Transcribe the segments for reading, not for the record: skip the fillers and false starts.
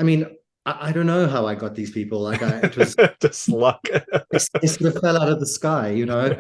I mean, I don't know how I got these people. It was Just luck. they sort of fell out of the sky, you know.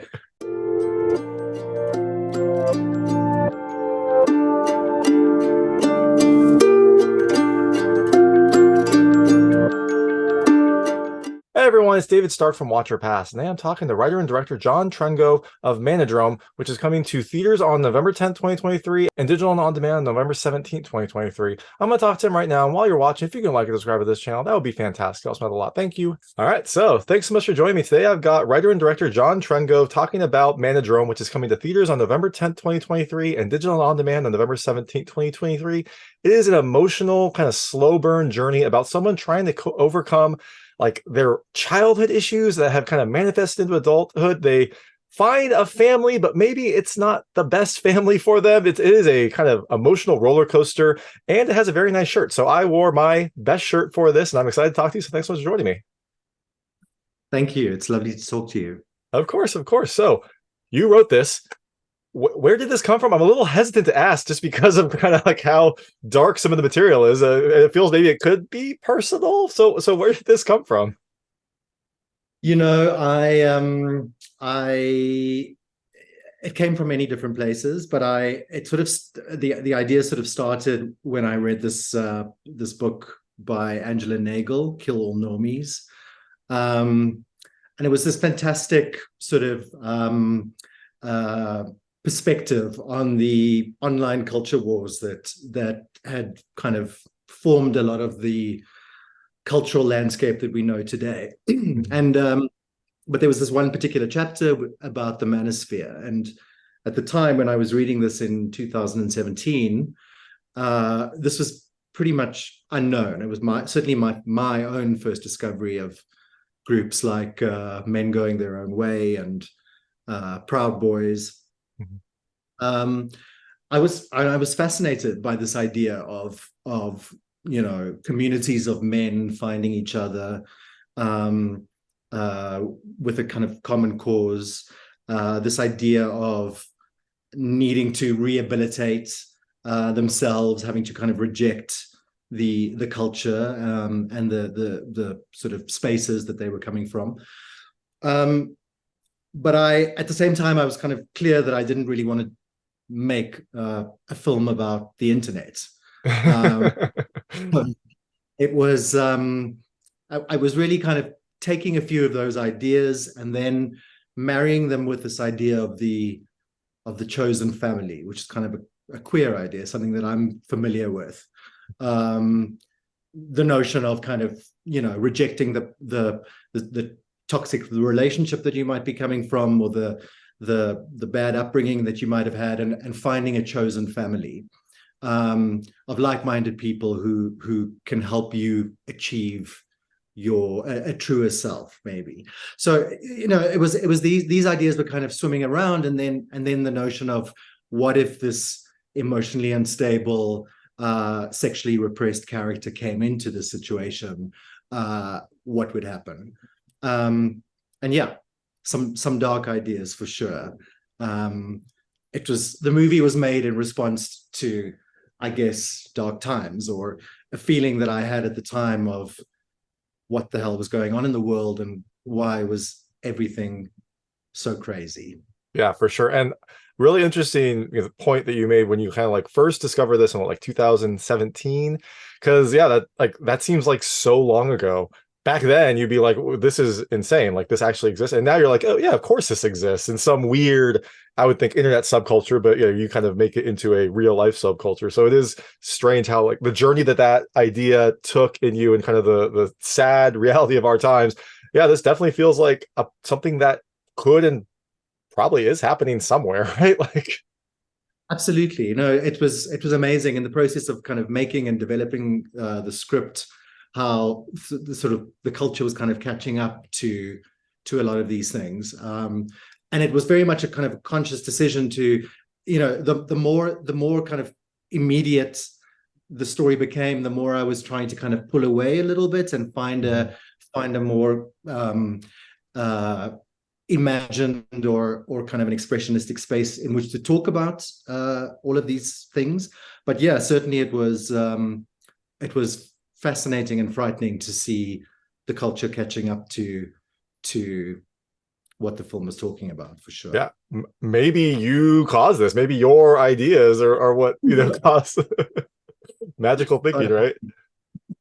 Hey everyone, it's David Stark from Watch Your Pass, and today I'm talking to writer and director John Trengove of Manodrome, which is coming to theaters on November 10th, 2023, and digital and on demand on November 17th, 2023. I'm going to talk to him right now, and while you're watching, if you can like and subscribe to this channel, that would be fantastic. It also meant a lot. Thank you. All right, so thanks so much for joining me today. I've got writer and director John Trengove talking about Manodrome, which is coming to theaters on November 10th, 2023, and digital and on demand on November 17th, 2023. It is an emotional, kind of slow burn journey about someone trying to overcome like their childhood issues that have kind of manifested into adulthood. They find a family, but maybe it's not the best family for them. It is a kind of emotional roller coaster, and it has a very nice shirt. So I wore my best shirt for this, and I'm excited to talk to you. So thanks so much for joining me. Thank you. It's lovely to talk to you. Of course, of course. So you wrote this. Where did this come from? I'm a little hesitant to ask just because of kind of like how dark some of the material is. It feels maybe it could be personal. So where did this come from? You know, I it came from many different places, but it sort of the idea sort of started when I read this book by Angela Nagel, Kill All Normies. And it was this fantastic sort of perspective on the online culture wars that had kind of formed a lot of the cultural landscape that we know today. And but there was this one particular chapter about the manosphere, and at the time when I was reading this in 2017, this was pretty much unknown. It was certainly my own first discovery of groups like Men Going Their Own Way and Proud Boys. Um, I was fascinated by this idea of communities of men finding each other with a kind of common cause. This idea of needing to rehabilitate themselves, having to kind of reject the culture and the sort of spaces that they were coming from. But at the same time, I was kind of clear that I didn't really want to make a film about the internet. It was I was really kind of taking a few of those ideas and then marrying them with this idea of the chosen family, which is kind of a queer idea, something that I'm familiar with. The notion of kind of rejecting the toxic relationship that you might be coming from, or the bad upbringing that you might have had, and finding a chosen family of like-minded people who can help you achieve a truer self, maybe. So it was these ideas were kind of swimming around, and then the notion of what if this emotionally unstable, sexually repressed character came into this situation, what would happen? And yeah, some dark ideas for sure. The movie was made in response to, I guess, dark times, or a feeling that I had at the time of what the hell was going on in the world and why was everything so crazy. Yeah, for sure. And really interesting, point that you made when you kind of like first discovered this in like 2017, because yeah, that seems like so long ago. Back then you'd be like, this is insane, like this actually exists, and now you're like, oh yeah, of course this exists in some weird, I would think, internet subculture, but you kind of make it into a real life subculture. So it is strange how like the journey that idea took in you, and kind of the sad reality of our times. Yeah, this definitely feels like something that could and probably is happening somewhere, right? Like, absolutely. It was amazing in the process of kind of making and developing the script, how the culture was kind of catching up to a lot of these things, and it was very much a kind of conscious decision to, the more kind of immediate the story became, the more I was trying to kind of pull away a little bit and find a more imagined or kind of an expressionistic space in which to talk about all of these things. But yeah, certainly it was fascinating and frightening to see the culture catching up to what the film was talking about, for sure. Yeah, maybe you caused this. Maybe your ideas are what caused magical thinking, right?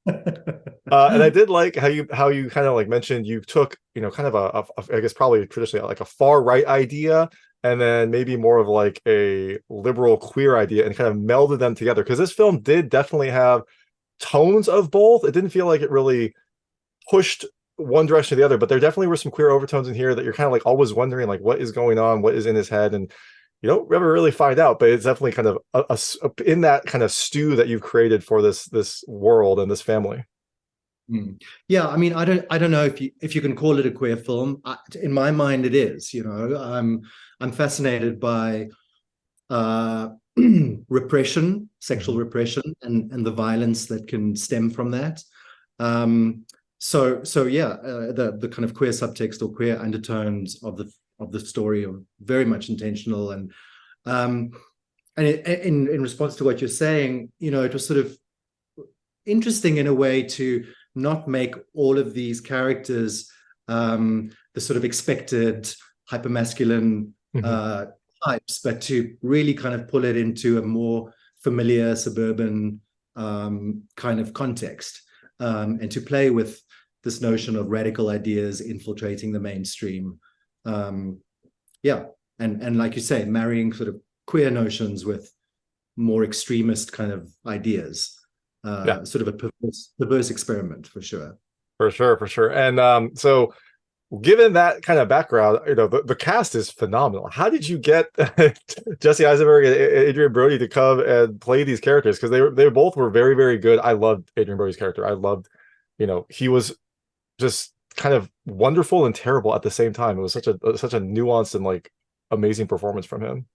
And I did like how you kind of like mentioned you took kind of a I guess probably traditionally like a far right idea, and then maybe more of like a liberal queer idea, and kind of melded them together, because this film did definitely have tones of both. It didn't feel like it really pushed one direction or the other, but there definitely were some queer overtones in here that you're kind of like always wondering like what is going on, what is in his head, and you don't ever really find out. But it's definitely kind of in that kind of stew that you've created for this world and this family. Yeah, I mean, I don't know if you can call it a queer film. In my mind, it is. I'm fascinated by repression, sexual repression, and the violence that can stem from that. So yeah, the kind of queer subtext or queer undertones of the story are very much intentional, and in response to what you're saying, it was sort of interesting in a way to not make all of these characters the sort of expected hypermasculine types, but to really kind of pull it into a more familiar suburban kind of context, and to play with this notion of radical ideas infiltrating the mainstream. Yeah, and like you say, marrying sort of queer notions with more extremist kind of ideas. Sort of a perverse experiment, for sure. For sure. And so given that kind of background, the cast is phenomenal. How did you get Jesse Eisenberg and Adrien Brody to come and play these characters? Because they both were very, very good. I loved Adrien Brody's character. I loved, he was just kind of wonderful and terrible at the same time. It was such a nuanced and like amazing performance from him.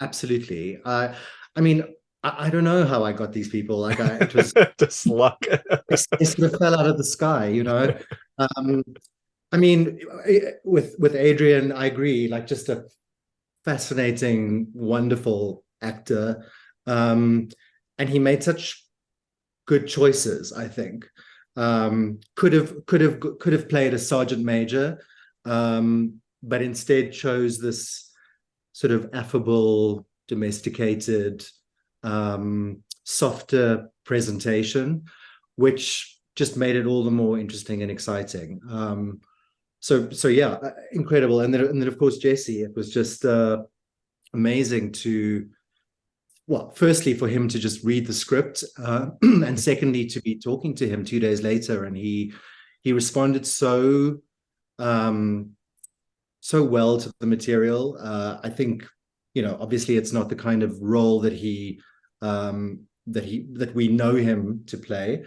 Absolutely. I mean, I don't know how I got these people. Like, it was just luck. It sort of fell out of the sky, I mean, with Adrian, I agree. Like, just a fascinating, wonderful actor, and he made such good choices. I think could have played a sergeant major, but instead chose this sort of affable, domesticated, softer presentation, which just made it all the more interesting and exciting. So yeah, incredible. And then of course Jesse, it was just amazing to, well, firstly for him to just read the script, and secondly to be talking to him 2 days later, and he responded so well to the material. I think, obviously it's not the kind of role that that we know him to play,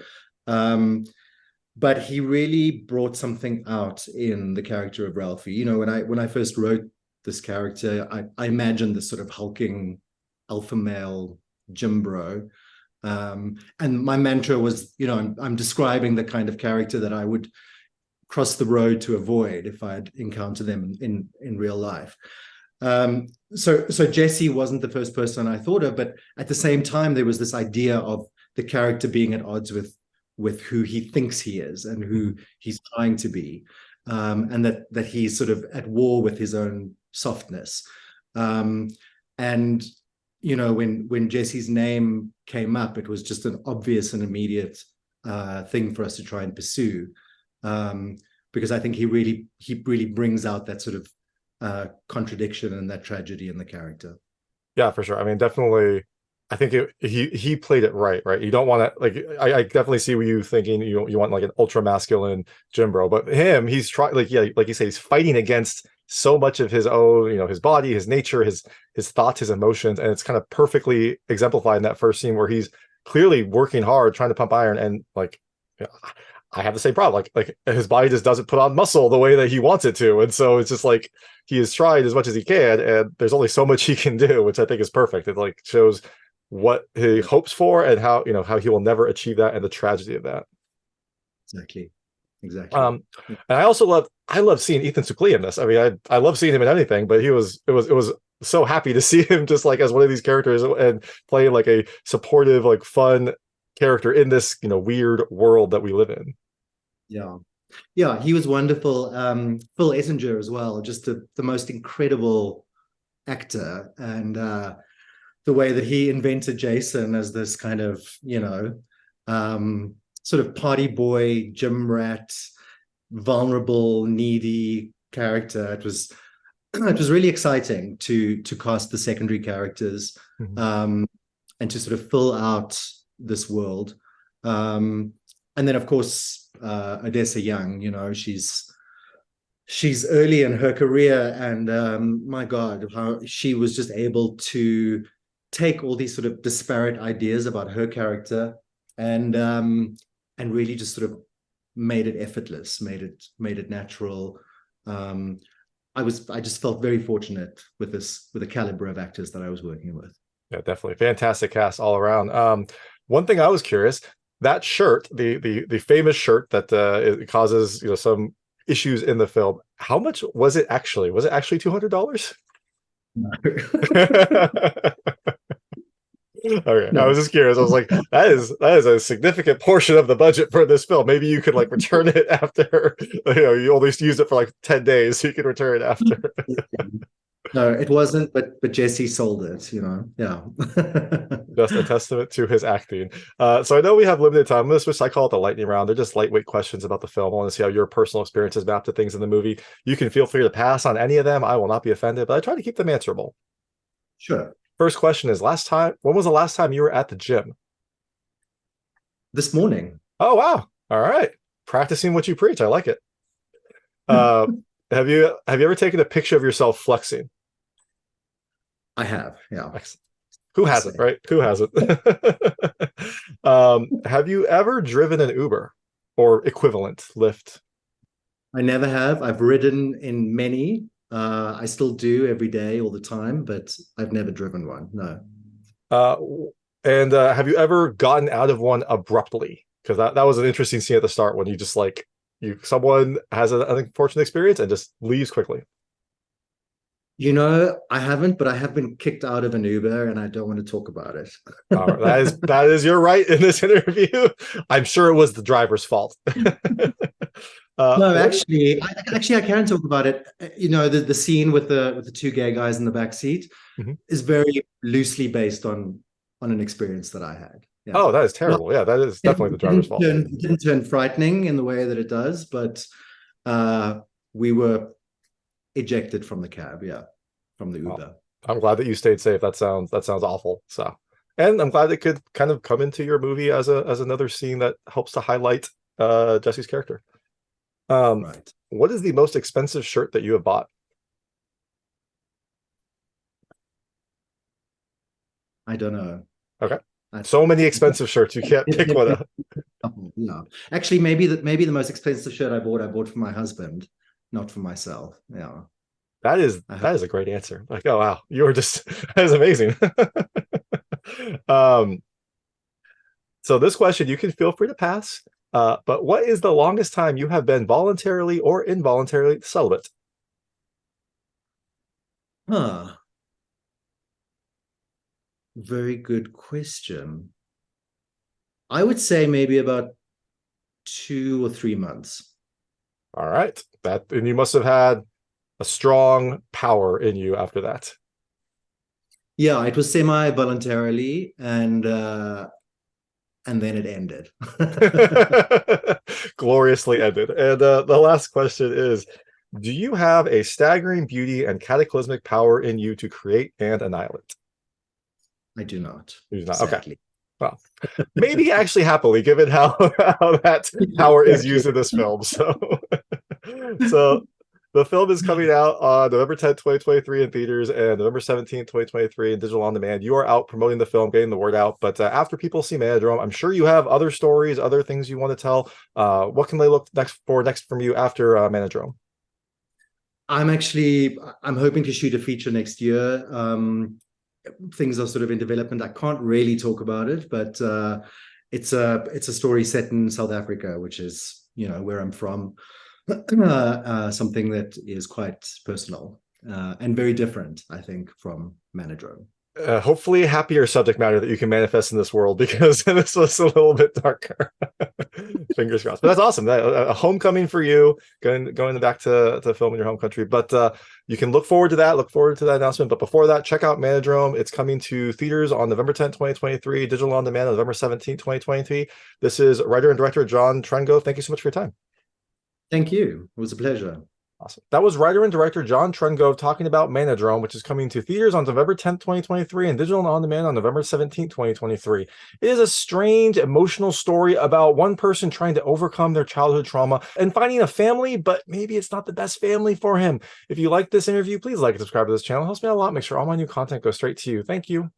but he really brought something out in the character of Ralphie. When I first wrote this character, I imagined this sort of hulking alpha male gym bro, and my mantra was, I'm describing the kind of character that I would cross the road to avoid if I'd encounter them in real life. So Jesse wasn't the first person I thought of, but at the same time, there was this idea of the character being at odds with who he thinks he is and who he's trying to be, and that he's sort of at war with his own softness. And when Jesse's name came up, it was just an obvious and immediate thing for us to try and pursue, because I think he really brings out that sort of contradiction and that tragedy in the character. Yeah, for sure. I mean, definitely, I think he played it right. You don't want to, like, I definitely see what you thinking. You want like an ultra masculine gym bro, but him, he's trying, like, yeah, like you say, he's fighting against so much of his own, his body, his nature, his thoughts, his emotions, and it's kind of perfectly exemplified in that first scene where he's clearly working hard, trying to pump iron, and like, I have the same problem. Like his body just doesn't put on muscle the way that he wants it to, and so it's just like he has tried as much as he can, and there's only so much he can do, which I think is perfect. It like shows what he hopes for and how he will never achieve that, and the tragedy of that. Exactly. And I also love seeing Ethan Suplee in this. I mean, I love seeing him in anything, but it was so happy to see him just like as one of these characters and playing like a supportive, like fun character in this, weird world that we live in. Yeah, he was wonderful. Phil Essinger as well, just the most incredible actor, and the way that he invented Jason as this kind of, sort of party boy, gym rat, vulnerable, needy character. It was really exciting to cast the secondary characters, and to sort of fill out this world. And then, of course, Odessa Young, she's early in her career, and my God, how she was just able to take all these sort of disparate ideas about her character and really just sort of made it effortless, made it natural. I just felt very fortunate with the caliber of actors that I was working with. Yeah, definitely. Fantastic cast all around. One thing I was curious, that shirt, the famous shirt that it causes some issues in the film, how much was it actually? Was it actually $200? No. Okay, no. I was just curious. I was like, that is a significant portion of the budget for this film. Maybe you could like return it after, you only used it for like 10 days, so you can return it after. No, it wasn't, but Jesse sold it, yeah. Just a testament to his acting. So I know we have limited time. I call it the lightning round. They're just lightweight questions about the film. I want to see how your personal experiences map to things in the movie. You can feel free to pass on any of them. I will not be offended, but I try to keep them answerable. Sure. First question is, when was the last time you were at the gym? This morning. Oh, wow. All right. Practicing what you preach. I like it. Have you ever taken a picture of yourself flexing? I have, yeah. Excellent. Who hasn't, right? Who hasn't? Have you ever driven an Uber or equivalent Lyft? I never have. I've ridden in many. I still do every day, all the time, but I've never driven one. No. And have you ever gotten out of one abruptly? Because that was an interesting scene at the start when you just someone has an unfortunate experience and just leaves quickly. I haven't, but I have been kicked out of an Uber, and I don't want to talk about it. That is your right in this interview. I'm sure it was the driver's fault. No, actually, I can talk about it. The scene with the two gay guys in the back seat is very loosely based on an experience that I had. Yeah. Oh, that is terrible. Yeah, that is definitely the driver's fault. It didn't turn frightening in the way that it does, but we were ejected from the cab, from the Uber. Well, I'm glad that you stayed safe. That sounds awful. So, and I'm glad it could kind of come into your movie as another scene that helps to highlight Jesse's character. Right. What is the most expensive shirt that you have bought? I don't know. Okay. So many expensive shirts, you can't pick one up. No, actually, maybe the most expensive shirt I bought for my husband, not for myself. Yeah. That is a great answer. Like, oh wow, you were just that is amazing. So this question, you can feel free to pass. But what is the longest time you have been voluntarily or involuntarily celibate? Very good question. I would say maybe about 2 or 3 months. All right. And you must have had a strong power in you after that. Yeah, it was semi-voluntarily, and then it ended. Gloriously ended. And the last question is, do you have a staggering beauty and cataclysmic power in you to create and annihilate? I do not. You do not. Sadly. Okay. Well, maybe actually happily, given how that power is used in this film. So the film is coming out on November 10th, 2023 in theaters and November 17th, 2023 in digital on demand. You are out promoting the film, getting the word out. But after people see Manodrome, I'm sure you have other stories, other things you want to tell. What can they look next from you after Manodrome? I'm hoping to shoot a feature next year. Things are sort of in development. I can't really talk about it, but it's a story set in South Africa, which is where I'm from. Something that is quite personal and very different, I think, from Manodrome. hopefully happier subject matter that you can manifest in this world, because this was a little bit darker. Fingers crossed. But that's awesome. A homecoming for you, going back to film in your home country. But you can look forward to that. Look forward to that announcement. But before that, check out Manodrome. It's coming to theaters on November 10th, 2023, digital on demand on November 17th, 2023. This is writer and director John Trengove. Thank you so much for your time. Thank you. It was a pleasure. Awesome. That was writer and director John Trengove talking about Manodrome, which is coming to theaters on November 10th, 2023, and digital and on demand on November 17th, 2023. It is a strange, emotional story about one person trying to overcome their childhood trauma and finding a family, but maybe it's not the best family for him. If you like this interview, please like and subscribe to this channel. It helps me out a lot. Make sure all my new content goes straight to you. Thank you.